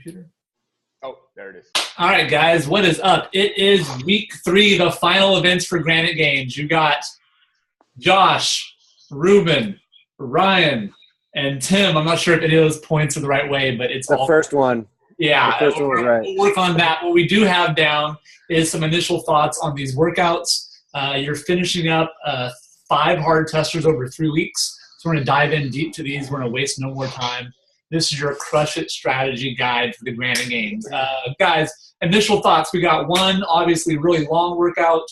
computer? Oh, there it is. All right, guys, what is up? It is week 3, the final events for Granite Games. You got Josh, Ruben, Ryan, and Tim. I'm not sure if any of those points are the right way, but it's the all first one. Yeah, the first one was right. We'll work on that. What we do have down is some initial thoughts on these workouts. You're finishing up 5 hard testers over 3 weeks. So we're going to dive in deep to these. We're going to waste no more time. This is your Crush It strategy guide for the Granite Games. Guys, initial thoughts. We got one, obviously, really long workout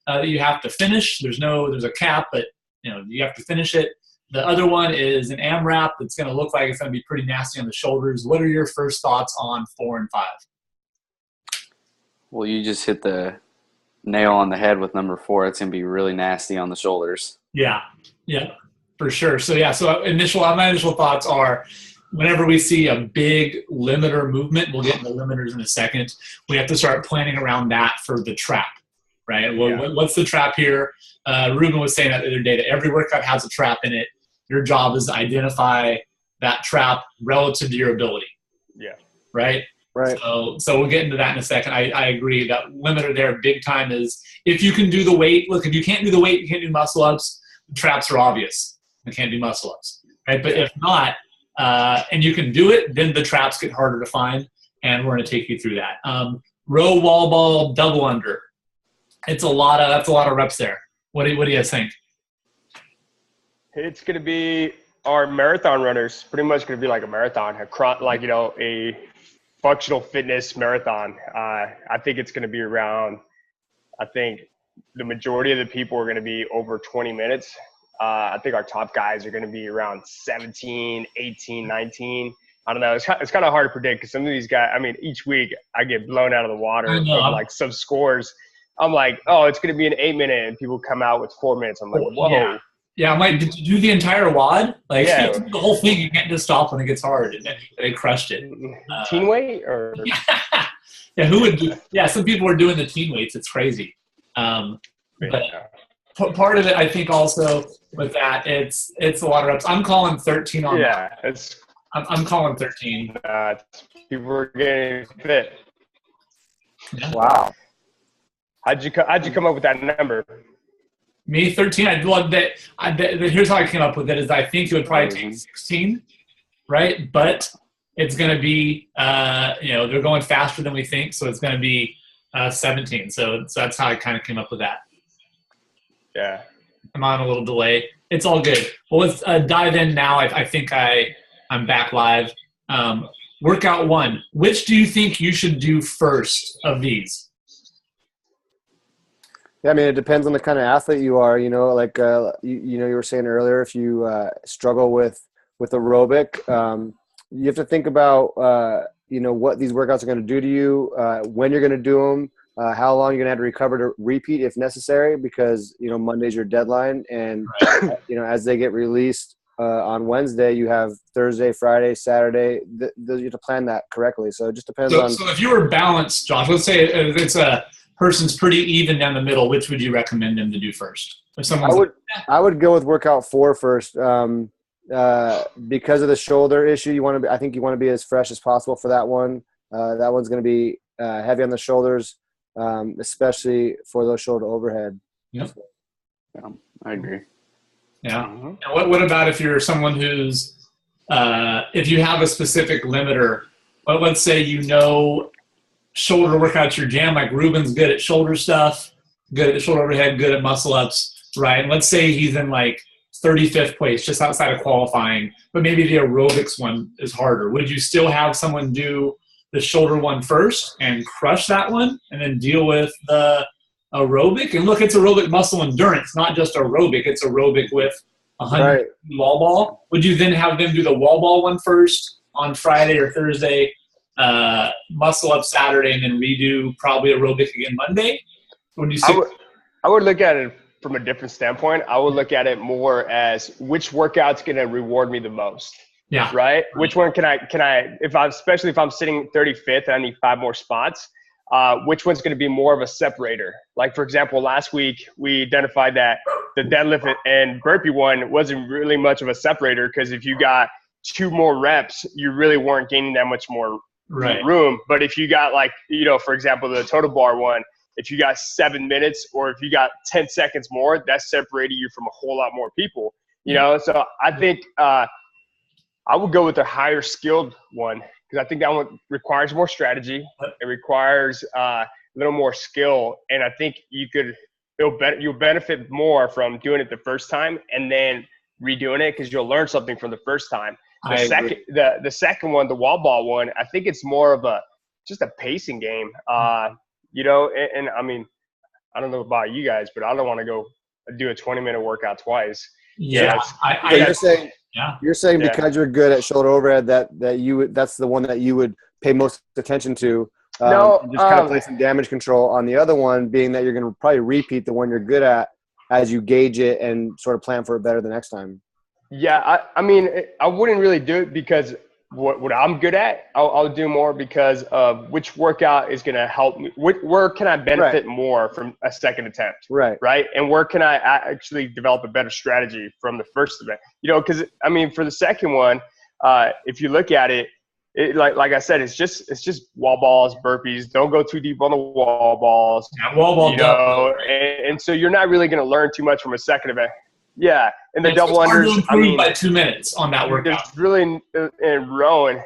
that you have to finish. There's a cap, but you have to finish it. The other one is an AMRAP that's going to look like it's going to be pretty nasty on the shoulders. What are your first thoughts on 4 and 5? Well, you just hit the nail on the head with number 4. It's going to be really nasty on the shoulders. Yeah, for sure. So my initial thoughts are, whenever we see a big limiter movement, we'll get into limiters in a second, we have to start planning around that for the trap, right? Well, what's the trap here? Ruben was saying that the other day that every workout has a trap in it. Your job is to identify that trap relative to your ability. Yeah. Right? Right. So we'll get into that in a second. I agree that limiter there big time is if you can do the weight. Look, if you can't do the weight, you can't do muscle ups. The traps are obvious. You can't do muscle ups. Right? But if not, and you can do it, then the traps get harder to find, and we're going to take you through that. Row, wall ball, double under. That's a lot of reps there. What do you guys think? It's going to be our marathon runners. Pretty much going to be like a marathon, a functional fitness marathon. I think it's going to be around. I think the majority of the people are going to be over 20 minutes. I think our top guys are going to be around 17, 18, 19. I don't know. It's kind of hard to predict because some of these guys, each week I get blown out of the water from some scores. I'm like, oh, it's going to be an 8-minute, and people come out with 4 minutes. I'm like, whoa. Yeah, I'm like, did you do the entire WOD? The whole thing, you can't just stop when it gets hard. And they crushed it. Teen weight? Or yeah, who would do? Yeah, some people are doing the teen weights. It's crazy. But part of it, I think, also with that, it's a lot of reps. I'm calling 13 on that. I'm calling 13. People are getting fit. Yeah. Wow. How'd you come up with that number? Me, 13. I love that. Here's how I came up with it: is I think it would probably take 16, right? But it's going to be, they're going faster than we think, so it's going to be 17. So that's how I kind of came up with that. Yeah. I'm on a little delay. It's all good. Well, let's dive in now. I think I'm back live. Workout 1. Which do you think you should do first of these? Yeah, it depends on the kind of athlete you are. You were saying earlier, if you struggle with aerobic, you have to think about what these workouts are going to do to you, when you're going to do them, how long you're going to have to recover to repeat if necessary, because Monday's your deadline, and as they get released on Wednesday, you have Thursday, Friday, Saturday. You have to plan that correctly. So it just depends on. So if you were balanced, Josh, let's say it's a person's pretty even down the middle, which would you recommend them to do first? If I would go with workout 4 first, because of the shoulder issue. I think you want to be as fresh as possible for that one. That one's going to be heavy on the shoulders, especially for those shoulder overhead. Yep. Yeah, I agree. Yeah. And what about if you're someone who's if you have a specific limiter? Well, let's say shoulder workouts your jam, like Ruben's good at shoulder stuff, good at the shoulder overhead, good at muscle ups, right? And let's say he's in 35th place, just outside of qualifying, but maybe the aerobics one is harder. Would you still have someone do the shoulder one first and crush that one and then deal with the aerobic? And look, it's aerobic muscle endurance, not just aerobic. It's aerobic with 100 wall ball. Would you then have them do the wall ball one first on Friday or Thursday, muscle up Saturday, and then redo probably aerobic again Monday? I would look at it from a different standpoint. I would look at it more as which workout's going to reward me the most. Yeah. Right? Which one can I especially if I'm sitting 35th and I need 5 more spots, which one's going to be more of a separator? Like, for example, last week we identified that the deadlift and burpee one wasn't really much of a separator, because if you got 2 more reps, you really weren't gaining that much more Right. room. But if you got like, for example, the total bar one, if you got 7 minutes or if you got 10 seconds more, that separated you from a whole lot more people, So I think I would go with the higher skilled one because I think that one requires more strategy. It requires a little more skill. And I think you'll benefit more from doing it the first time and then redoing it because you'll learn something from the first time. The second one, the wall ball one, I think it's more of just a pacing game. And I mean, I don't know about you guys, but I don't want to go do a 20-minute workout twice. Yeah. You're saying because you're good at shoulder overhead that's the one that you would pay most attention to. Just kind of play some damage control on the other one, being that you're going to probably repeat the one you're good at as you gauge it and sort of plan for it better the next time. Yeah, I mean, I wouldn't really do it because what I'm good at, I'll do more because of which workout is going to help me. Where can I benefit more from a second attempt? Right. And where can I actually develop a better strategy from the first event? Because I mean, for the second one, if you look at it, like I said, it's just wall balls, burpees. Don't go too deep on the wall balls. Yeah, wall ball. And so you're not really going to learn too much from a second event. Yeah, and the double hard unders. To improve by 2 minutes on that workout. It's really in rowing.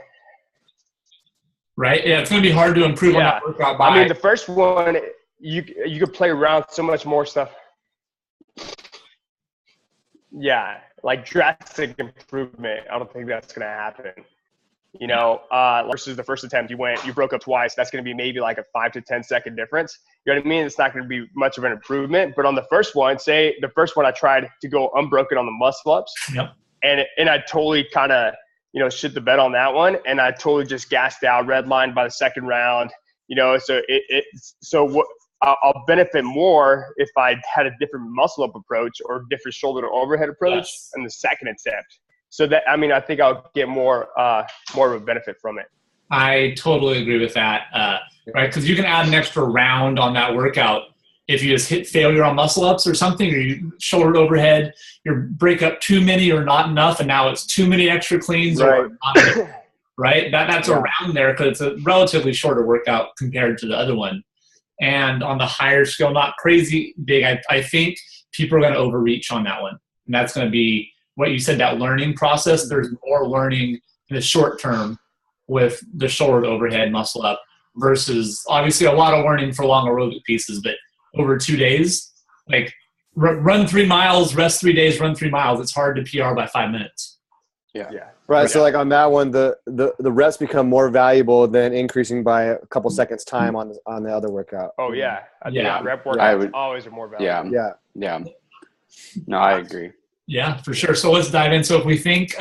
Right. Yeah, it's going to be hard to improve on that workout. I mean, the first one you could play around so much more stuff. Yeah, like drastic improvement. I don't think that's going to happen. Versus the first attempt, you broke up twice. That's going to be maybe like a 5 to 10 second difference. You know what I mean? It's not going to be much of an improvement. But on the first one, say the first one I tried to go unbroken on the muscle ups. Yep. And I totally kind of, shit the bed on that one. And I totally just gassed out, red line by the second round. I'll benefit more if I had a different muscle up approach or different shoulder to overhead approach in the second attempt. So that, I mean, I think I'll get more of a benefit from it. I totally agree with that. Right. Because you can add an extra round on that workout. If you just hit failure on muscle ups or something, or you shoulder overhead, you break up too many or not enough. And now it's too many extra cleans or not enough, right. That's around there because it's a relatively shorter workout compared to the other one. And on the higher scale, not crazy big, I think people are going to overreach on that one. And that's going to be what you said, that learning process. There's more learning in the short term with the shoulder to overhead muscle up versus obviously a lot of learning for long aerobic pieces, but over 2 days, like run 3 miles, rest 3 days, run 3 miles. It's hard to PR by 5 minutes. Yeah. Right. So like on that one, the reps become more valuable than increasing by a couple seconds time on the other workout. Oh yeah. I think rep workouts always are more valuable. Yeah. No, I agree. Yeah, for sure. So let's dive in. So if we think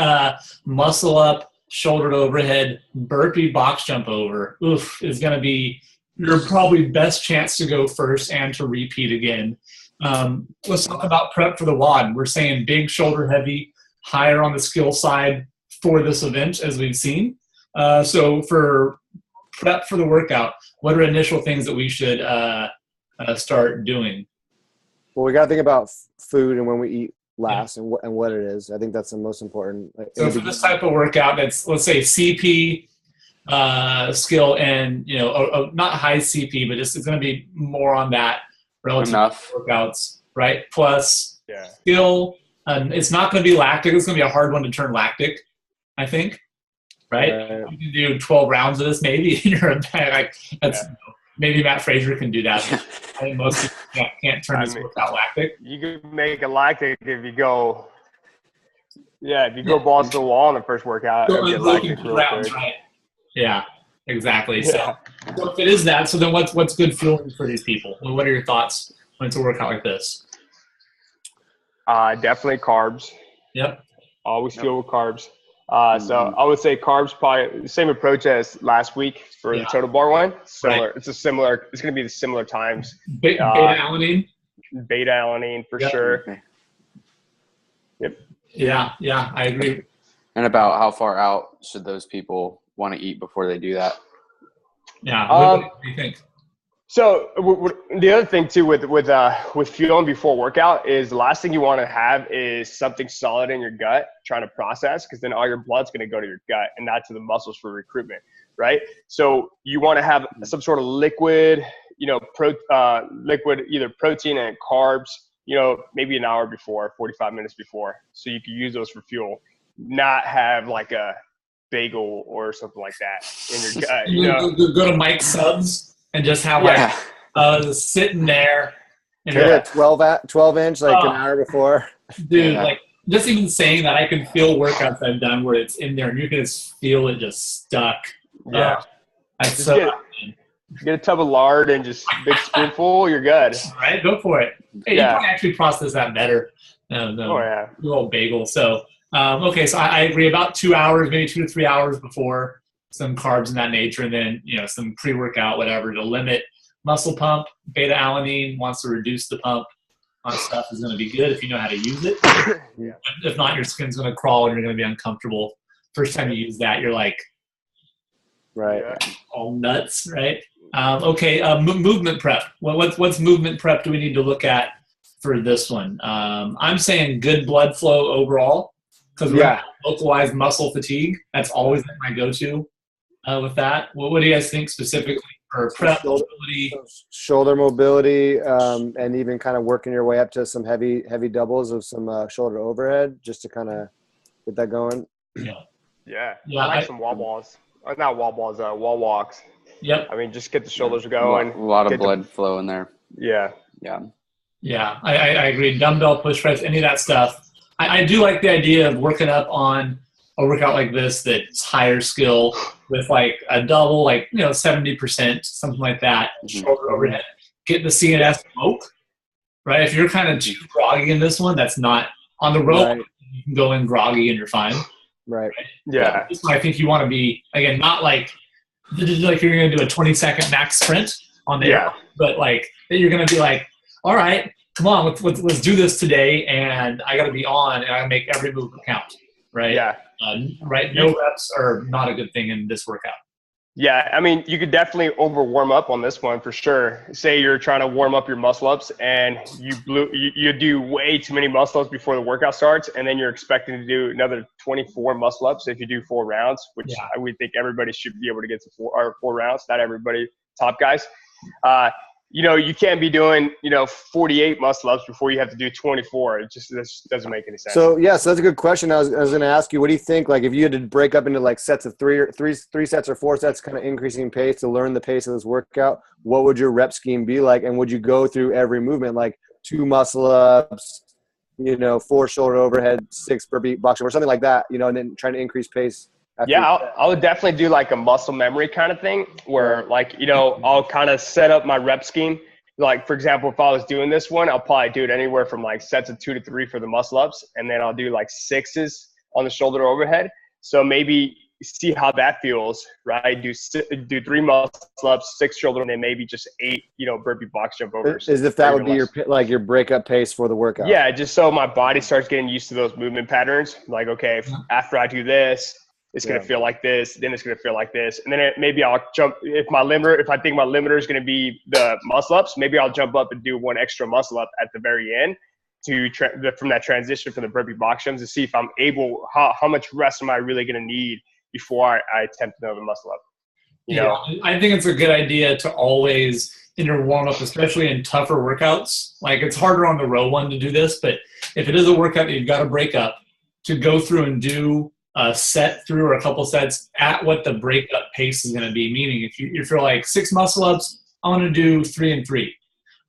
muscle up, shoulder to overhead, burpee box jump over, is going to be your probably best chance to go first and to repeat again. Let's talk about prep for the WOD. We're saying big shoulder heavy, higher on the skill side for this event, as we've seen. So for prep for the workout, what are initial things that we should start doing? Well, we got to think about food and when we eat last and what it is. I think that's the most important. So for this type of workout, it's, let's say CP skill and, not high CP, but it's going to be more on that relative workouts, right? Plus skill. It's not going to be lactic. It's going to be a hard one to turn lactic, I think, right? You can do 12 rounds of this maybe in your event. Maybe Matt Frazier can do that. I think most people can't turn this workout lactic. You can make it lactic if you go balls to the wall in the first workout. Get lactic real quick. Right. Yeah, exactly. Yeah. So if it is that, so then what's good fueling for these people? Well, what are your thoughts when it's a workout like this? Definitely carbs. Yep. Always fuel with carbs. So I would say carbs probably the same approach as last week for the total bar one. Similar. Right. It's going to be the similar times. Beta-alanine? Beta-alanine for sure. Yep. Yeah, I agree. And about how far out should those people want to eat before they do that? Yeah. What do you think? So the other thing too with fueling before workout is the last thing you want to have is something solid in your gut trying to process, because then all your blood's going to go to your gut and not to the muscles for recruitment. right? So you want to have some sort of liquid, liquid, either protein and carbs, maybe an hour before, 45 minutes before. So you can use those for fuel, not have like a bagel or something like that in your gut, Go to Mike's Subs and just have sitting there. And hit a 12-inch like an hour before. Dude, like just even saying that, I can feel workouts I've done where it's in there and you can just feel it just stuck. Yeah. Get a tub of lard and just big spoonful, you're good. All right, go for it. Hey, you can actually process that better than the old bagel. So, so I agree. About 2 hours, maybe 2 to 3 hours before, some carbs in that nature, and then some pre-workout, whatever, to limit muscle pump. Beta-alanine wants to reduce the pump on stuff is going to be good if you know how to use it. If not, your skin's going to crawl and you're going to be uncomfortable. First time you use that, you're like, all nuts, right? Movement prep. What's movement prep do we need to look at for this one? I'm saying good blood flow overall because we're going to localize muscle fatigue. That's always my go-to with that. What do you guys think specifically for prep mobility? Shoulder mobility, and even kind of working your way up to some heavy doubles of some shoulder overhead just to kind of get that going. I like some wall balls. Not wall balls, wall walks. Yep. I mean, just get the shoulders going. A lot of blood flow in there. Yeah. I agree. Dumbbell push press, any of that stuff. I do like the idea of working up on a workout like this that's higher skill with like a double, 70%, something like that, shoulder overhead. Get the CNS smoke, right? If you're kind of too groggy in this one, that's not on the rope. You can go in groggy and you're fine. Right. Yeah. So I think you want to be, again, not like you're going to do a 20-second max sprint on the air, but you're going to be like, all right, come on, let's do this today, and I got to be on, and I got to make every move count, right? Yeah. Right. No reps are not a good thing in this workout. Yeah, I mean, you could definitely over warm up on this one for sure. Say you're trying to warm up your muscle ups and you do way too many muscle ups before the workout starts, and then you're expecting to do another 24 muscle ups if you do 4 rounds, which I would think everybody should be able to get to 4 rounds. Not everybody, top guys. You can't be doing 48 muscle ups before you have to do 24. It just doesn't make any sense. So that's a good question. I was going to ask you, what do you think? Like, if you had to break up into sets of three sets or 4 sets, kind of increasing pace to learn the pace of this workout, what would your rep scheme be like? And would you go through every movement, like 2 muscle ups, 4 shoulder overhead, 6 burpee box jump, or something like that, and then trying to increase pace? I would definitely do like a muscle memory kind of thing where I'll kind of set up my rep scheme. Like, for example, if I was doing this one, I'll probably do it anywhere from sets of 2 to 3 for the muscle ups. And then I'll do 6s on the shoulder overhead. So maybe see how that feels, right? Do 3 muscle ups, 6 shoulder, and then maybe just 8, burpee box jump overs. As if that would be your breakup pace for the workout. Yeah. Just so my body starts getting used to those movement patterns. Like, okay, after I do this, it's going to feel like this, then it's going to feel like this. And then maybe I'll jump, if I think my limiter is going to be the muscle ups, maybe I'll jump up and do 1 extra muscle up at the very end from that transition from the burpee box jumps to see if I'm able, how much rest am I really going to need before I attempt another muscle up. I think it's a good idea to always, in your warm-up, especially in tougher workouts, it's harder on the row one to do this, but if it is a workout that you've got to break up, to go through and do a set through or a couple sets at what the breakup pace is going to be. Meaning, if you're 6 muscle ups, I'm going to do 3 and 3,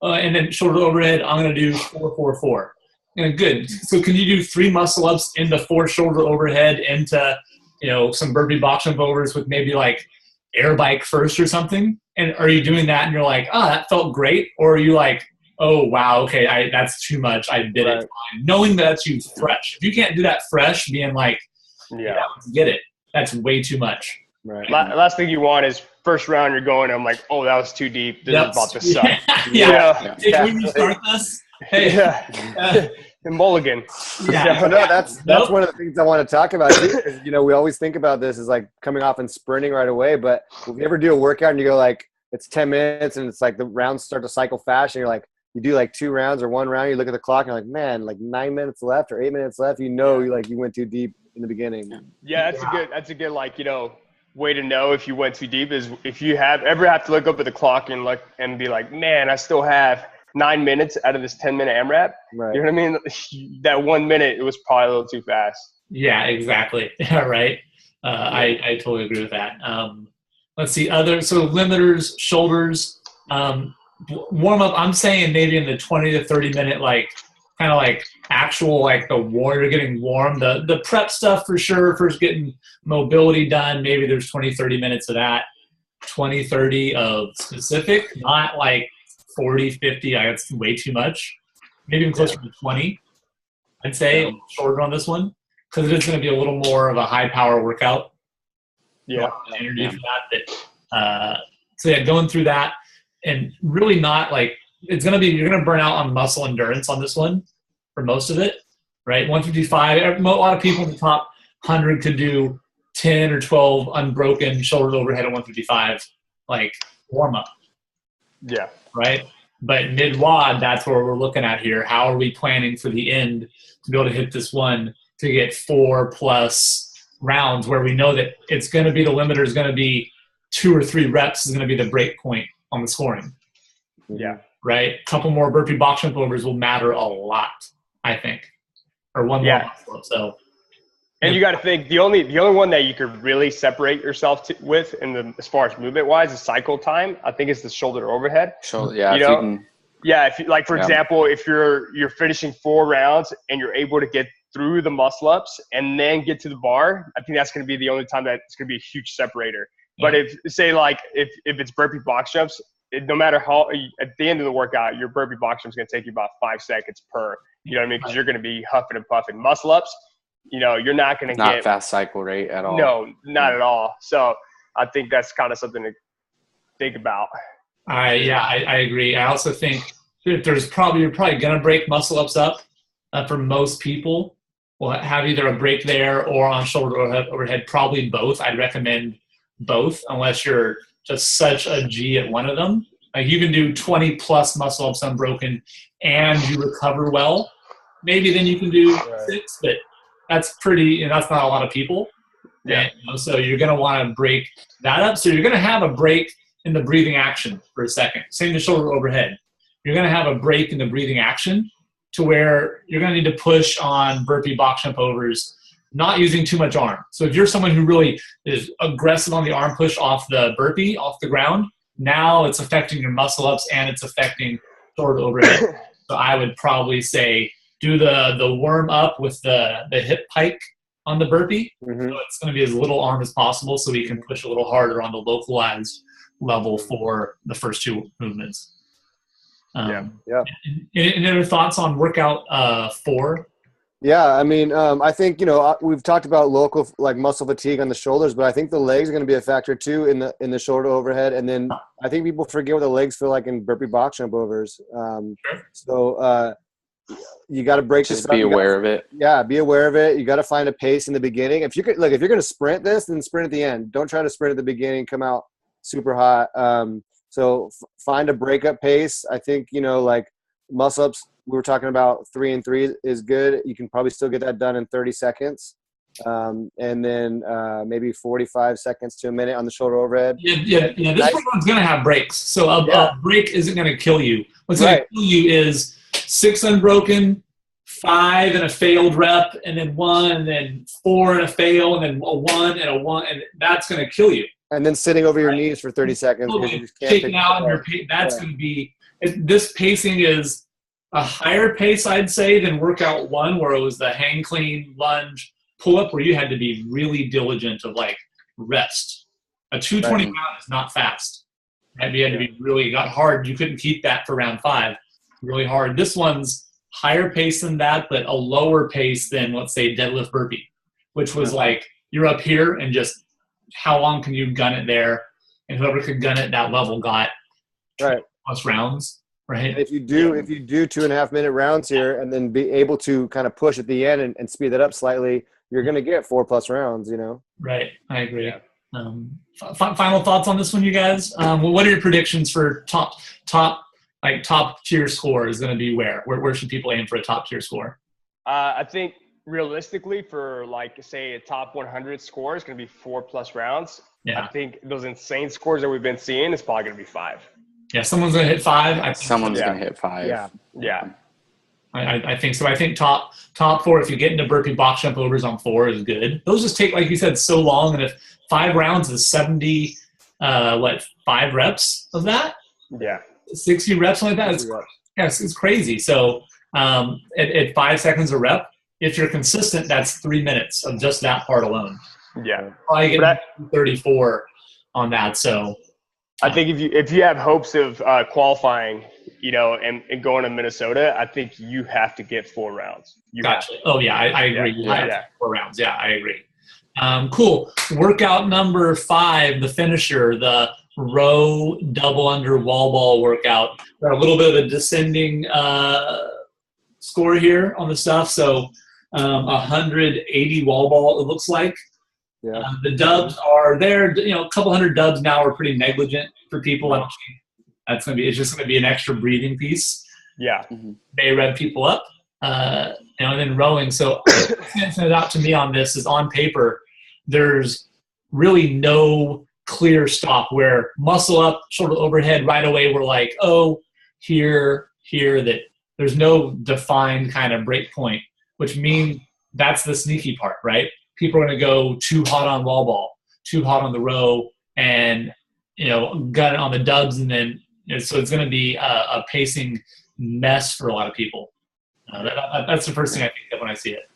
and then shoulder overhead, I'm going to do 4, 4, 4. And good. So can you do 3 muscle ups into 4 shoulder overhead into some burpee box jump overs with maybe air bike first or something? And are you doing that and you're like, oh, that felt great, or are you like, oh wow, okay, that's too much, I did it fine, knowing that's you fresh. If you can't do that fresh, being get it. That's way too much. Right. Last thing you want is first round you're going, I'm like, oh, that was too deep. This is about to suck. When you start this, mulligan. That's one of the things I want to talk about too, because we always think about this as coming off and sprinting right away. But if you ever do a workout and you go it's 10 minutes and it's the rounds start to cycle fast, and you're you do 2 rounds or 1 round, you look at the clock and you're man, 9 minutes left or 8 minutes left, you went too deep in the beginning. Yeah, that's a good way to know if you went too deep is if you ever have to look up at the clock and be like, man, I still have 9 minutes out of this 10-minute AMRAP. Right. You know what I mean? That 1 minute, it was probably a little too fast. Yeah, exactly. Yeah, right. I totally agree with that. Let's see. So limiters, shoulders, warm up. I'm saying maybe in the 20 to 30 minute, like kind of like actual, like the warrior getting warm. The prep stuff for sure. First getting mobility done. Maybe there's 20, 30 minutes of that. 20, 30 of specific, not like 40, 50. That's way too much. Maybe even closer to 20. I'd say shorter on this one because it is going to be a little more of a high power workout. Yeah. Energy for that. So yeah, going through that and really not like you're going to burn out on muscle endurance on this one for most of it, right? 155. A lot of people in the top 100 could do 10 or 12 unbroken shoulders overhead at 155, like warm up. Yeah. Right. But mid WOD, that's where we're looking at here. How are we planning for the end to be able to hit this one to get 4+ rounds where we know that it's going to be the limiter is going to be 2 or 3 reps is going to be the break point on the scoring. Yeah. Right. A couple more burpee box jump overs will matter a lot, I think, or one more muscle up. So. And you got to think the only one that you could really separate yourself with as far as movement wise is cycle time. I think it's the shoulder overhead. If you like, for example, if you're finishing 4 rounds and you're able to get through the muscle ups and then get to the bar, I think that's going to be the only time that it's going to be a huge separator. But if it's burpee box jumps, no matter how at the end of the workout, your burpee box jump is going to take you about 5 seconds per. You know what I mean? Because you're going to be huffing and puffing. Muscle ups, you're not going to get fast cycle rate at all. No, not at all. So I think that's kind of something to think about. I agree. I also think that you're probably going to break muscle ups up for most people. We'll have either a break there or on shoulder overhead, probably both. I'd recommend both unless you're just such a G at one of them. Like you can do 20+ muscle ups unbroken and you recover well. Maybe then you can do 6, but that's that's not a lot of people. Yeah. And, so you're going to want to break that up. So you're going to have a break in the breathing action for a second. Same to shoulder overhead. You're going to have a break in the breathing action to where you're going to need to push on burpee box jump overs, not using too much arm. So if you're someone who really is aggressive on the arm push off the burpee, off the ground, now it's affecting your muscle ups and it's affecting shoulder overhead. So I would probably say do the warm up with the hip pike on the burpee. Mm-hmm. So it's going to be as little arm as possible so we can push a little harder on the localized level for the first 2 movements. Any other thoughts on workout 4? Yeah, I mean, I think, we've talked about local like muscle fatigue on the shoulders, but I think the legs are going to be a factor too in the shoulder overhead. And then I think people forget what the legs feel like in burpee box jump overs. So you got to break this up. Be aware of it. Yeah, be aware of it. You got to find a pace in the beginning. If you're going to sprint this, then sprint at the end. Don't try to sprint at the beginning, come out super hot. So find a breakup pace. I think, like muscle ups, we were talking about 3 and 3 is good. You can probably still get that done in 30 seconds. And then maybe 45 seconds to a minute on the shoulder overhead. Yeah. This one's going to have breaks. So a break isn't going to kill you. What's going to kill you is 6 unbroken, 5 and a failed rep, and then 1, and then 4 and a fail, and then a 1 and a 1, and that's going to kill you. And then sitting over your knees for 30 seconds. You just can't shaking out on your pace. That's going to be – this pacing is a higher pace, I'd say, than workout 1 where it was the hang clean, lunge, pull up where you had to be really diligent of like rest. A 220 pound is not fast. Right? You had to be really – got hard. You couldn't keep that for round 5. Really hard. This one's higher pace than that, but a lower pace than, let's say, deadlift burpee, which was like you're up here and just – how long can you gun it there? And whoever could gun it that level got plus rounds, right? And if you do 2.5 minute rounds here and then be able to kind of push at the end and speed that up slightly, you're going to get 4+ rounds, Right. I agree. Final thoughts on this one, you guys? What are your predictions for top tier score is going to be where should people aim for a top tier score? I think realistically for say a top 100 score is going to be 4+ rounds. Yeah. I think those insane scores that we've been seeing is probably going to be 5. Yeah, someone's going to hit 5. I think Someone's so. going to hit 5. Yeah. I think so. I think top 4, if you get into burpee box jump overs on 4 is good. Those just take, like you said, so long. And if 5 rounds is 70, 5 reps of that? Yeah. 60 reps, something like that. It's crazy. So at 5 seconds a rep, if you're consistent, that's 3 minutes of just that part alone. Yeah. Probably get 34 on that. So I think if you have hopes of qualifying, and going to Minnesota, I think you have to get 4 rounds. Gotcha. Oh yeah, I agree. Yeah. 4 rounds. Yeah, I agree. Cool. Workout number 5, the finisher, the row double under wall ball workout. Got a little bit of a descending score here on the stuff. So 180 wall ball, it looks like. Yeah. The dubs are there. A couple hundred dubs now are pretty negligent for people. I don't think it's just going to be an extra breathing piece. Yeah. May rev people up. And then rowing. So it out to me on this is on paper, there's really no clear stop where muscle up, shoulder overhead right away. We're like, oh, here, that there's no defined kind of break point, which means that's the sneaky part, right? People are going to go too hot on wall ball, too hot on the row, and got it on the dubs, and then so it's going to be a pacing mess for a lot of people. That's the first thing I think of when I see it.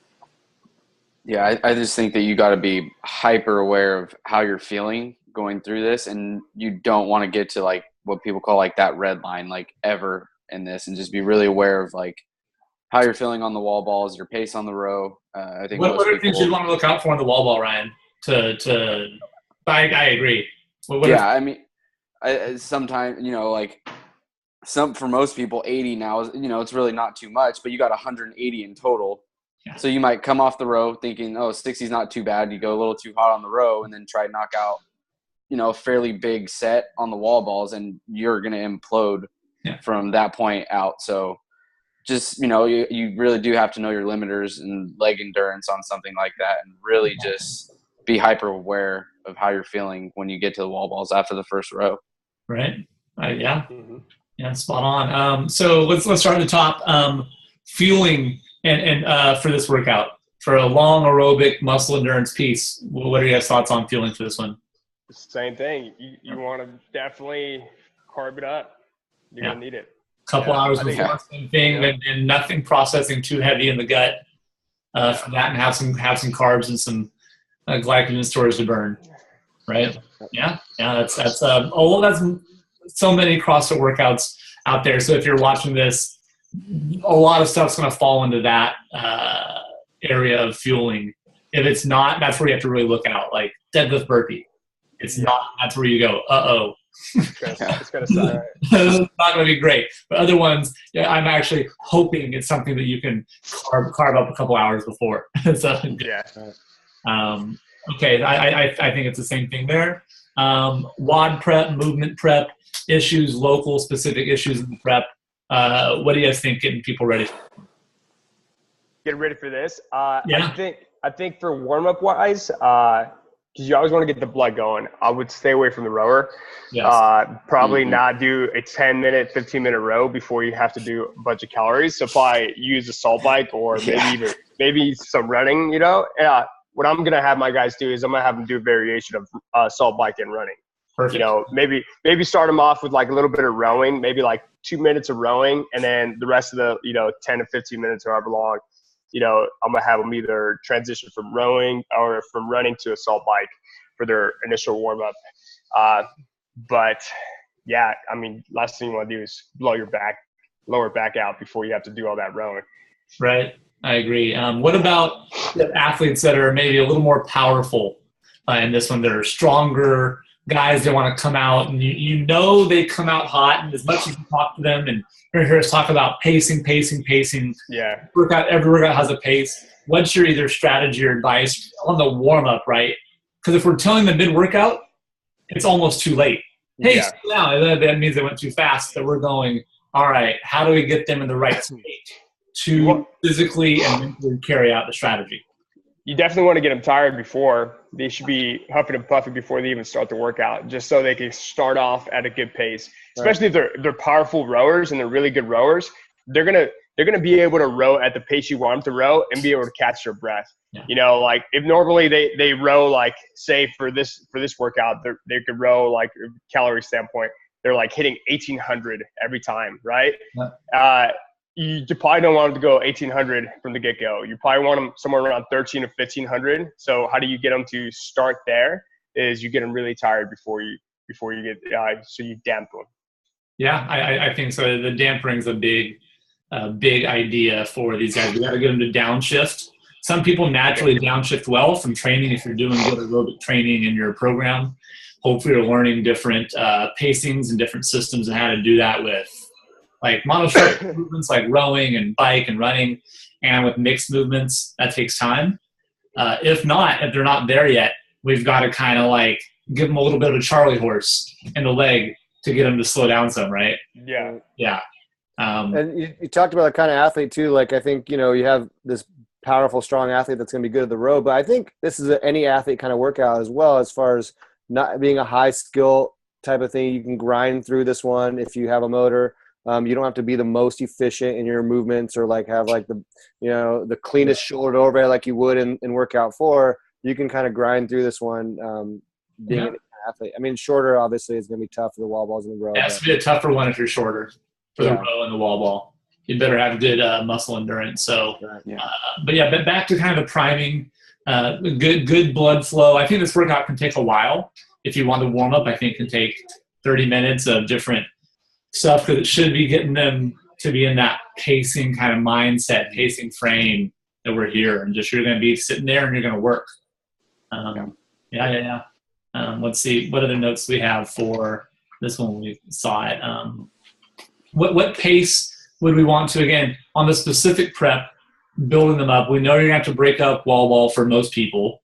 Yeah, I just think that you got to be hyper aware of how you're feeling going through this, and you don't want to get to like what people call like that red line, like ever in this, and just be really aware of like how you're feeling on the wall balls, your pace on the row. I think what are things you'd want to look out for on the wall ball, Ryan? I agree. I mean, sometimes for most people 80 now is it's really not too much, but you got 180 in total. Yeah. So you might come off the row thinking, 60 is not too bad. You go a little too hot on the row and then try to knock out a fairly big set on the wall balls, and you're going to implode from that point out. So just you really do have to know your limiters and leg endurance on something like that, and really just be hyper aware of how you're feeling when you get to the wall balls after the first row. Right. Yeah, spot on. So let's start at the top. Fueling and for this workout, for a long aerobic muscle endurance piece, what are your guys' thoughts on fueling for this one? Same thing. You want to definitely carb it up. You're gonna need it. Couple hours before, same thing, and nothing processing too heavy in the gut for that, and have some carbs and some glycogen stores to burn. Right? Yeah. That's that's so many CrossFit workouts out there. So if you're watching this, a lot of stuff's going to fall into that area of fueling. If it's not, that's where you have to really look out. Like deadlift burpee. It's not. That's where you go. It's gonna suck. It's not going to be great. But other ones, I'm actually hoping it's something that you can carve up a couple hours before. So, okay, I think it's the same thing there. WOD prep, movement prep, issues, local specific issues in the prep. What do you guys think getting people ready? Get ready for this. Yeah. I think for warm up wise, because you always want to get the blood going, I would stay away from the rower. Yes. Probably not do a 10-minute, 15-minute row before you have to do a bunch of calories. So probably use a salt bike or maybe some running. What I'm gonna have my guys do is I'm gonna have them do a variation of salt bike and running. Perfect. Maybe start them off with like a little bit of rowing, maybe like 2 minutes of rowing, and then the rest of the 10 to 15 minutes, however long, I'm gonna have them either transition from rowing or from running to a salt bike for their initial warm up. But yeah, I mean, last thing you want to do is lower back out before you have to do all that rowing. Right. I agree. What about the athletes that are maybe a little more powerful in this one? That are stronger guys that want to come out, and they come out hot. And as much as you talk to them and hear us talk about pacing. Yeah. Every workout has a pace. What's your either strategy or advice on the warm up, right? Because if we're telling them mid workout, it's almost too late. Hey, slow down. That means they went too fast. So we're going, all right, how do we get them in the right state to physically and mentally carry out the strategy? you definitely want to get them tired before. They should be huffing and puffing before they even start the workout, just so they can start off at a good pace. Especially if they're powerful rowers and they're really good rowers, they're gonna be able to row at the pace you want them to row and be able to catch their breath. Yeah. You know, like if normally they row, like say for this workout, they could row like calorie standpoint, they're like hitting 1800 every time, right? Yeah. You probably don't want them to go 1800 from the get-go. You probably want them somewhere around 13 or 1500. So how do you get them to start there? Is you get them really tired before you get so you damp them. Yeah, I think so. The dampering's a big idea for these guys. We got to get them to downshift. Some people naturally downshift well from training. If you're doing good aerobic training in your program, hopefully you're learning different pacings and different systems and how to do that with like monostroke movements like rowing and bike and running, and with mixed movements. That takes time. If they're not there yet, we've got to kind of like give them a little bit of a Charlie horse in the leg to get them to slow down some, right? Yeah. Yeah. And you talked about the kind of athlete too. Like I think, you know, you have this powerful, strong athlete that's going to be good at the row, but I think this is any athlete kind of workout as well, as far as not being a high skill type of thing. You can grind through this one if you have a motor. You don't have to be the most efficient in your movements or like have like the cleanest shoulder overhead like you would in workout 4. You can kind of grind through this one. Being an athlete. I mean, shorter obviously is going to be tough for the wall balls and the row. It has to be a tougher one if you're shorter for the row and the wall ball. You better have good muscle endurance. So, but back to kind of the priming, good blood flow. I think this workout can take a while. If you want to warm up, I think it can take 30 minutes of different stuff, because it should be getting them to be in that pacing kind of mindset, pacing frame that we're here. And just you're going to be sitting there and you're going to work. Let's see. What other notes do we have for this one when we saw it? What pace would we want to, again, on the specific prep, building them up? We know you're going to have to break up wall ball for most people,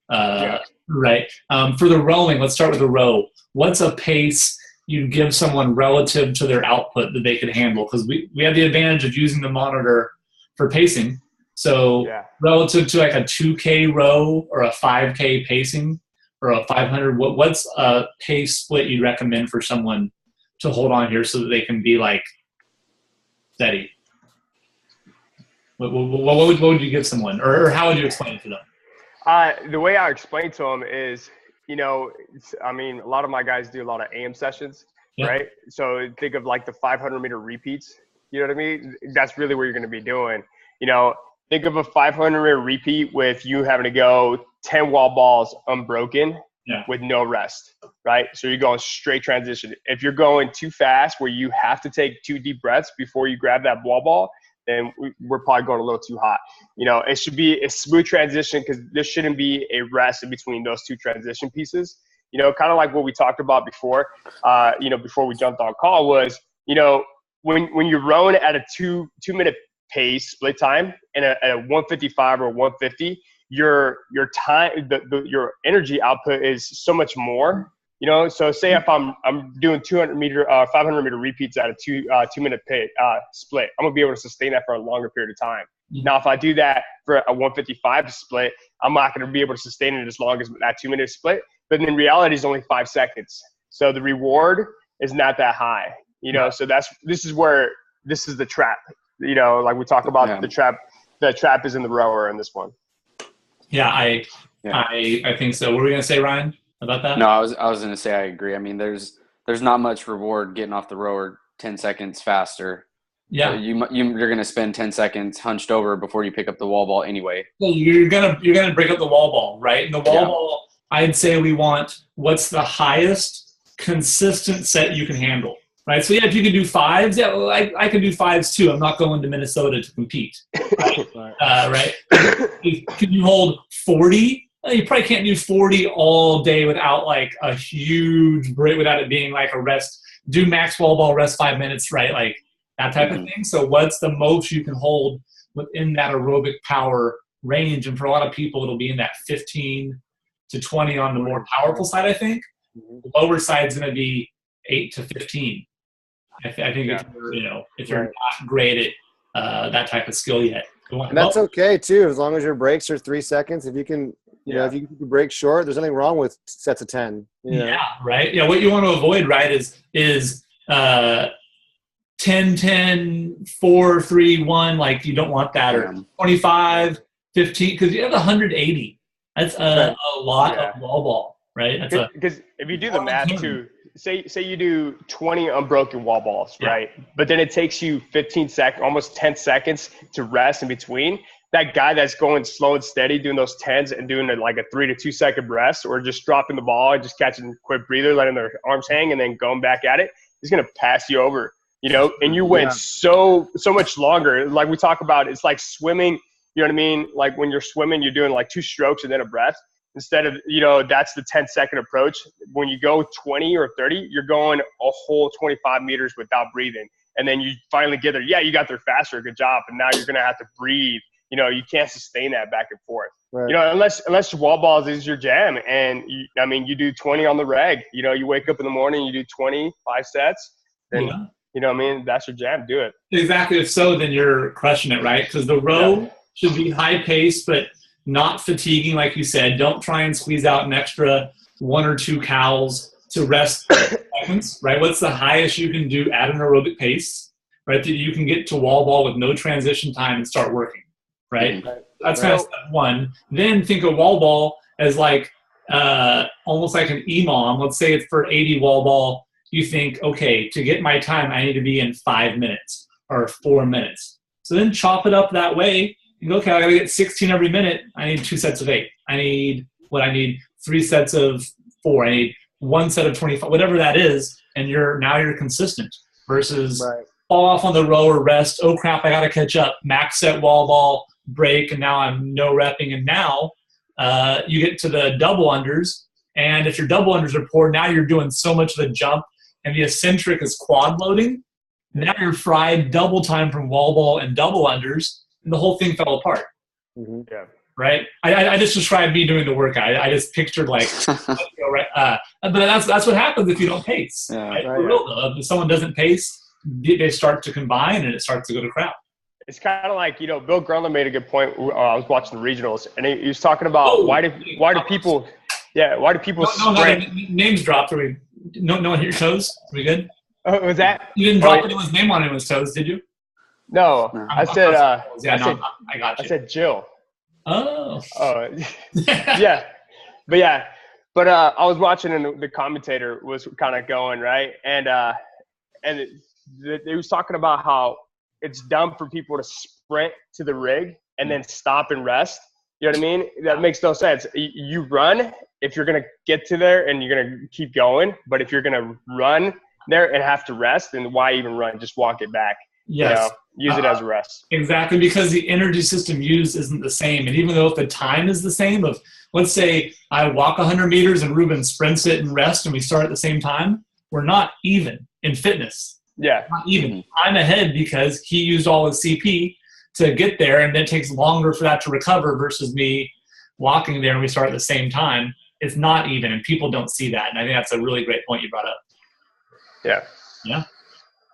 right? For the rowing, let's start with the row. What's a pace you'd give someone relative to their output that they could handle? Because we have the advantage of using the monitor for pacing. So relative to like a 2K row or a 5K pacing or a 500, what's a pace split you'd recommend for someone to hold on here so that they can be like steady? What would you give someone, or how would you explain it to them? The way I explain to them is, you know, I mean, a lot of my guys do a lot of AM sessions, right? So think of like the 500-meter repeats. You know what I mean? That's really what you're going to be doing. You know, think of a 500-meter repeat with you having to go 10 wall balls unbroken with no rest, right? So you're going straight transition. If you're going too fast where you have to take 2 deep breaths before you grab that wall ball, then we're probably going a little too hot. You know, it should be a smooth transition, because there shouldn't be a rest in between those 2 transition pieces. You know, kind of like what we talked about before, you know, before we jumped on call was, you know, when you're rowing at a 2-minute pace split time and a 155 or 150, your time, your energy output is so much more. You know, so say if I'm doing 500-meter repeats at a 2-minute split, I'm gonna be able to sustain that for a longer period of time. Now, if I do that for a 155 split, I'm not gonna be able to sustain it as long as that 2-minute split. But in reality, it's only 5 seconds. So the reward is not that high. You know, so this is the trap. You know, like we talk about the trap. The trap is in the rower in this one. Yeah, I think so. What were we gonna say, Ryan, about that? No, I was going to say I agree. I mean, there's not much reward getting off the rower 10 seconds faster. Yeah, so you're going to spend 10 seconds hunched over before you pick up the wall ball anyway. Well, you're gonna break up the wall ball, right? And the wall ball, I'd say we want what's the highest consistent set you can handle, right? So if you can do 5s, I can do 5s too. I'm not going to Minnesota to compete, right? Right? Can you hold 40? You probably can't do 40 all day without like a huge break, without it being like a rest. Do max wall ball, rest 5 minutes, right? Like that type of thing. So what's the most you can hold within that aerobic power range? And for a lot of people, it'll be in that 15 to 20 on the more powerful side, I think. The lower side is going to be 8 to 15. I think if you're not great at that type of skill yet. And that's okay too, as long as your breaks are 3 seconds. If you can, you know, if you can break short, there's nothing wrong with sets of 10. You know? Yeah, right. Yeah, what you want to avoid, right, is 10, 10, 4, 3, 1. Like you don't want that, or 25, 15, because you have 180. That's a lot of wall ball, right? That's because if you do the math too, say you do 20 unbroken wall balls, right? But then it takes you 15 seconds, almost 10 seconds to rest in between. That guy that's going slow and steady, doing those 10s and doing like a 3 to 2 second rest, or just dropping the ball and just catching a quick breather, letting their arms hang, and then going back at it, he's gonna pass you over. You know, and you went so much longer. Like we talk about, it's like swimming. You know what I mean? Like when you're swimming, you're doing like 2 strokes and then a breath. Instead of, you know, that's the 10-second approach. When you go 20 or 30, you're going a whole 25 meters without breathing. And then you finally get there. Yeah, you got there faster. Good job. And now you're going to have to breathe. You know, you can't sustain that back and forth. Right. You know, unless wall balls is your jam. And, you do 20 on the reg. You know, you wake up in the morning, you do 20, 5 sets. Then, you know what I mean? That's your jam. Do it. Exactly. If so, then you're crushing it, right? Because the row should be high pace, but not fatiguing, like you said. Don't try and squeeze out an extra 1 or 2 cows to rest seconds, right? What's the highest you can do at an aerobic pace, right? That you can get to wall ball with no transition time and start working, right? That's kind of step one. Then think of wall ball as like almost like an EMOM. Let's say it's for 80 wall ball. You think, okay, to get my time, I need to be in 5 minutes or 4 minutes. So then chop it up that way. You go, okay, I got to get 16 every minute. I need 2 sets of 8. I need 3 sets of 4. I need 1 set of 25, whatever that is. And now you're consistent versus fall off on the row or rest. Oh crap, I got to catch up. Max set wall ball, break, and now I'm no repping. And now you get to the double unders. And if your double unders are poor, now you're doing so much of the jump and the eccentric is quad loading. Now you're fried double time from wall ball and double unders. And the whole thing fell apart. Yeah. Right. I just described me doing the workout. I just pictured like, but that's what happens if you don't pace. Yeah, right? For real though, if someone doesn't pace, they start to combine and it starts to go to crap. It's kind of like, you know, Bill Grunland made a good point. I was watching the regionals and he was talking about why do people sprint? Names dropped. No one hit your toes? Are we good? Was that? You didn't drop anyone's name on anyone's toes, did you? No, I said. I got you. I said Jill. Oh. Yeah, but I was watching and the commentator was kind of going right, and they was talking about how it's dumb for people to sprint to the rig and then stop and rest. You know what I mean? That makes no sense. You run if you're gonna get to there and you're gonna keep going, but if you're gonna run there and have to rest, then why even run? Just walk it back. Yes. You know, use it as a rest. Exactly, because the energy system used isn't the same. And even though if the time is the same, of let's say I walk 100 meters and Ruben sprints it and rest and we start at the same time, we're not even in fitness. Yeah. Not even. I'm ahead because he used all his CP to get there, and then it takes longer for that to recover versus me walking there and we start at the same time. It's not even, and people don't see that. And I think that's a really great point you brought up. Yeah. Yeah.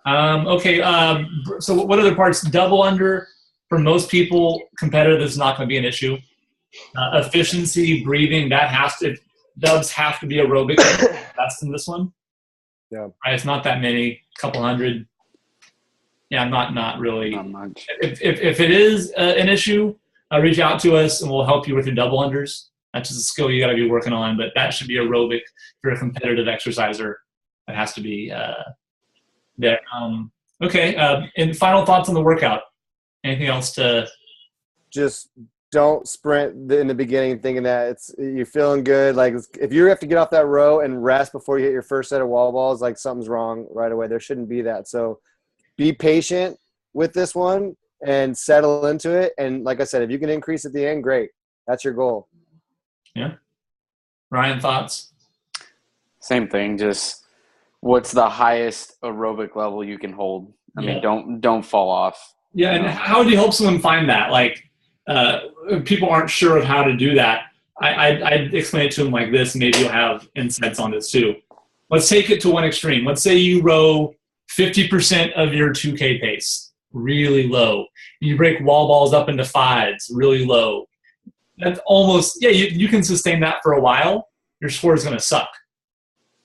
Okay, so what other parts? Double under, for most people, competitive is not going to be an issue. Efficiency, breathing, dubs have to be aerobic. That's in this one. Yeah. Right, it's not that many, couple hundred. Yeah, not really. Not much. If it is an issue, reach out to us and we'll help you with your double unders. That's just a skill you got to be working on, but that should be aerobic. If you're a competitive exerciser, that has to be there. Okay, and final thoughts on the workout. Anything else to? Just don't sprint in the beginning thinking that you're feeling good. Like if you have to get off that row and rest before you hit your first set of wall balls, like something's wrong right away. There shouldn't be that. So be patient with this one and settle into it. And like I said, if you can increase at the end, great. That's your goal. Yeah. Ryan, thoughts? Same thing. Just what's the highest aerobic level you can hold? I mean, don't fall off. Yeah, and how would you help someone find that? Like, people aren't sure of how to do that. I'd explain it to them like this. Maybe you'll have insights on this too. Let's take it to one extreme. Let's say you row 50% of your 2K pace. really low. You break wall balls up into 5s, really low. That's almost, yeah, you can sustain that for a while. Your score is going to suck.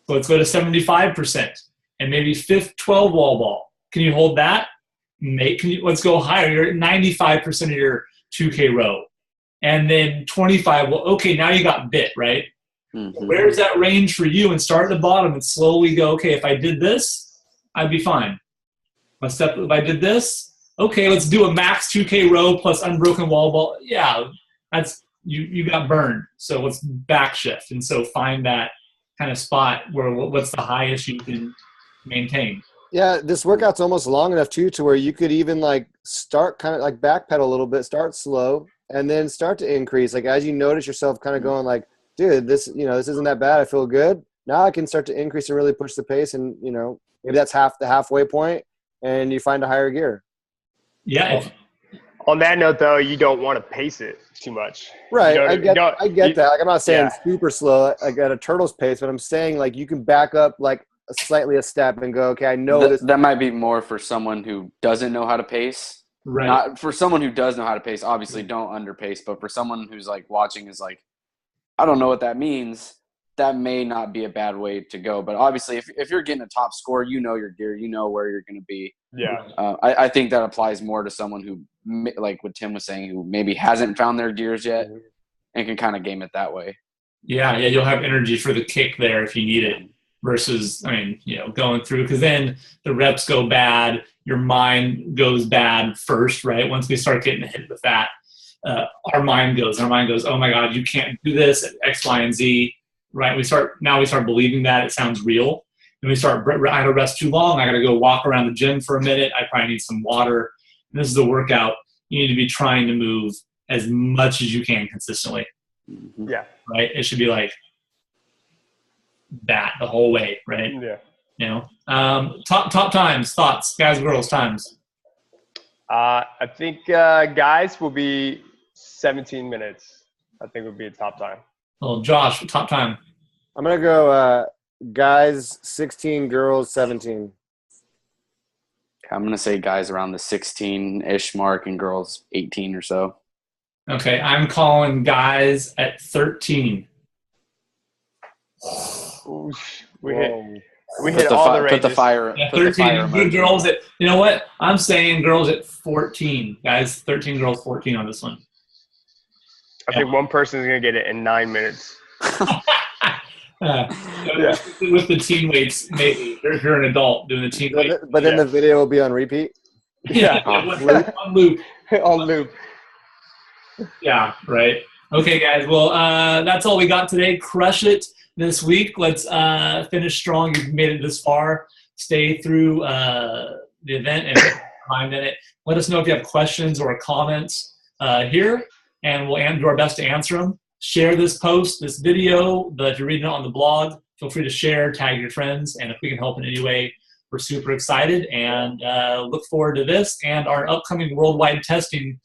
So let's go to 75% and maybe 12 wall ball. Can you hold that? Let's go higher. You're at 95% of your 2K row. And then 25, well, okay, now you got bit, right? Mm-hmm. Where's that range for you? And start at the bottom and slowly go, okay, if I did this, I'd be fine. If I did this, okay, let's do a max 2K row plus unbroken wall ball. Yeah, that's you got burned. So let's back shift. And so find that kind of spot where what's the highest you can maintain. Yeah, this workout's almost long enough too to where you could even like start kind of like backpedal a little bit, start slow, and then start to increase. Like as you notice yourself kind of going like, dude, this isn't that bad. I feel good. Now I can start to increase and really push the pace, and maybe that's the halfway point, and you find a higher gear. Yeah. On that note, though, you don't want to pace it too much. Right. I get that. Like I'm not saying super slow, like at a turtle's pace, but I'm saying like you can back up like slightly a step and go, okay, I know this. That might be more for someone who doesn't know how to pace. Right. Not for someone who does know how to pace. Obviously, don't underpace. But for someone who's like watching is like, I don't know what that means. That may not be a bad way to go. But obviously, if you're getting a top score, you know your gear, you know where you're going to be. Yeah. I think that applies more to someone who, like what Tim was saying, who maybe hasn't found their gears yet and can kind of game it that way. Yeah, you'll have energy for the kick there if you need it versus, going through, because then the reps go bad, your mind goes bad first, right? Once we start getting hit with that, our mind goes, oh my God, you can't do this at X, Y, and Z, right? We start believing that it sounds real. And we start, I got to rest too long. I got to go walk around the gym for a minute. I probably need some water. And this is a workout. You need to be trying to move as much as you can consistently. Yeah. Right? It should be like that the whole way, right? Yeah. Top times, thoughts, guys, girls, times. I think guys will be 17 minutes. I think would be a top time. Well, Josh, top time. I'm going to go guys 16, girls 17. I'm going to say guys around the 16-ish mark and girls 18 or so. Okay, I'm calling guys at 13. We hit all the ranges. Put the fire. Yeah, 13. Good girls at, you know what? I'm saying girls at 14. Guys, 13, girls 14 on this one. I think one person is going to get it in 9 minutes. With the teen weights, maybe if you're an adult doing the teen weights. But then the video will be on repeat. Yeah, on loop. On loop. Yeah, right. Okay, guys. Well, that's all we got today. Crush it this week. Let's finish strong. You've made it this far. Stay through the event and time in it. Let us know if you have questions or comments here, and we'll do our best to answer them. Share this post, this video, if you're reading it on the blog, feel free to share, tag your friends, and if we can help in any way, we're super excited and look forward to this and our upcoming worldwide testing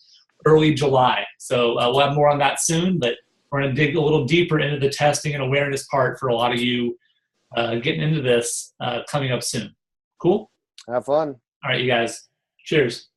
early July. So we'll have more on that soon, but we're going to dig a little deeper into the testing and awareness part for a lot of you getting into this coming up soon. Cool? Have fun. All right, you guys. Cheers.